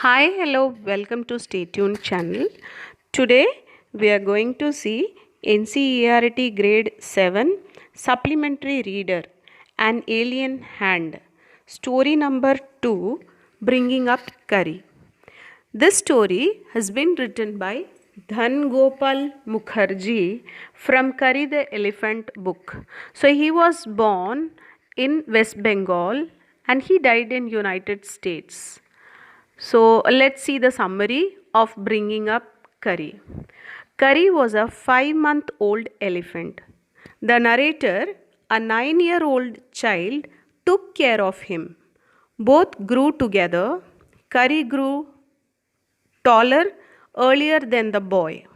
Hi, hello, welcome to Stay Tuned channel. Today we are going to see NCERT Grade 7 Supplementary Reader An Alien Hand. Story number 2, Bringing Up Curry. This story has been written by Dhan Gopal Mukherjee from Curry the Elephant book. So he was born in West Bengal and he died in United States. So let's see the summary of bringing up Curry. Curry was a 5-month-old elephant. The narrator, a 9-year-old child, took care of him. Both grew together. Curry grew taller earlier than the boy.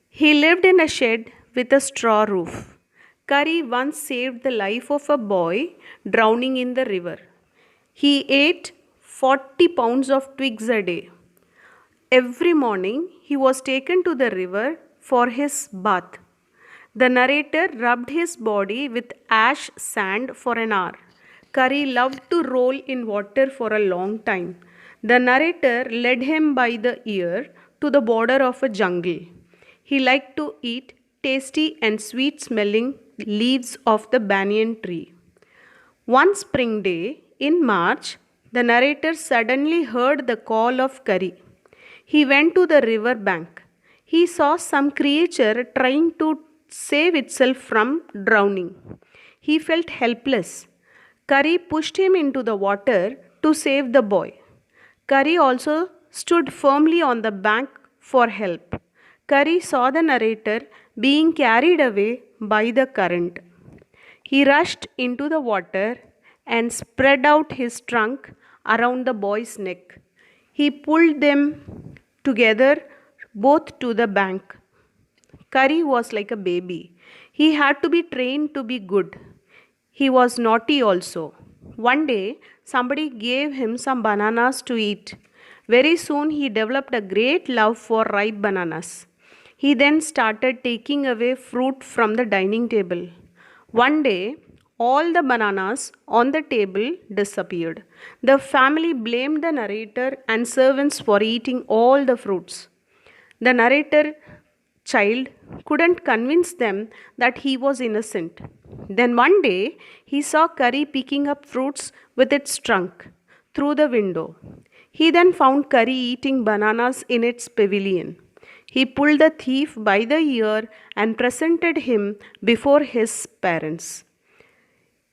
He lived in a shed with a straw roof. Curry once saved the life of a boy drowning in the river. He ate 40 pounds of twigs a day. Every morning he was taken to the river for his bath. The narrator rubbed his body with ash sand for an hour. Curry loved to roll in water for a long time. The narrator led him by the ear to the border of a jungle. He liked to eat tasty and sweet smelling leaves of the banyan tree. One spring day in March, the narrator suddenly heard the call of Curry. He went to the river bank. He saw some creature trying to save itself from drowning. He felt helpless. Curry pushed him into the water to save the boy. Curry also stood firmly on the bank for help. Curry saw the narrator being carried away by the current. He rushed into the water and spread out his trunk around the boy's neck. He pulled them together both to the bank. Curry was like a baby. He had to be trained to be good. He was naughty also. One day, somebody gave him some bananas to eat. Very soon, he developed a great love for ripe bananas. He then started taking away fruit from the dining table. One day, all the bananas on the table disappeared. The family blamed the narrator and servants for eating all the fruits. The narrator child couldn't convince them that he was innocent. Then one day, he saw Curry picking up fruits with its trunk through the window. He then found Curry eating bananas in its pavilion. He pulled the thief by the ear and presented him before his parents.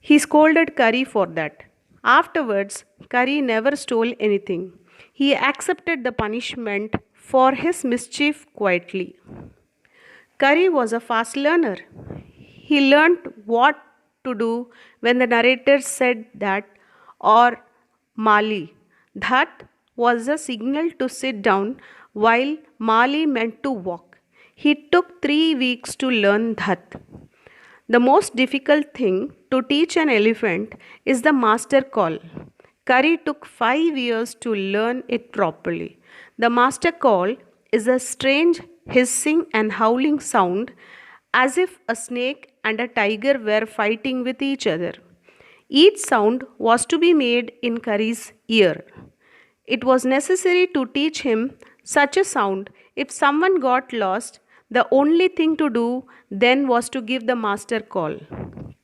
He scolded Curry for that. Afterwards, Curry never stole anything. He accepted the punishment for his mischief quietly. Curry was a fast learner. He learned what to do when the narrator said that or Mali. That was a signal to sit down while Mali meant to walk. He took 3 weeks to learn that. The most difficult thing to teach an elephant is the master call. Curry took 5 years to learn it properly. The master call is a strange hissing and howling sound as if a snake and a tiger were fighting with each other. Each sound was to be made in Curry's ear. It was necessary to teach him such a sound. If someone got lost, the only thing to do then was to give the master call.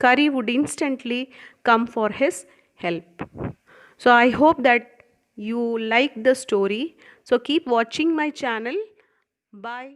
Curry would instantly come for his help. So I hope that you like the story. So keep watching my channel. Bye.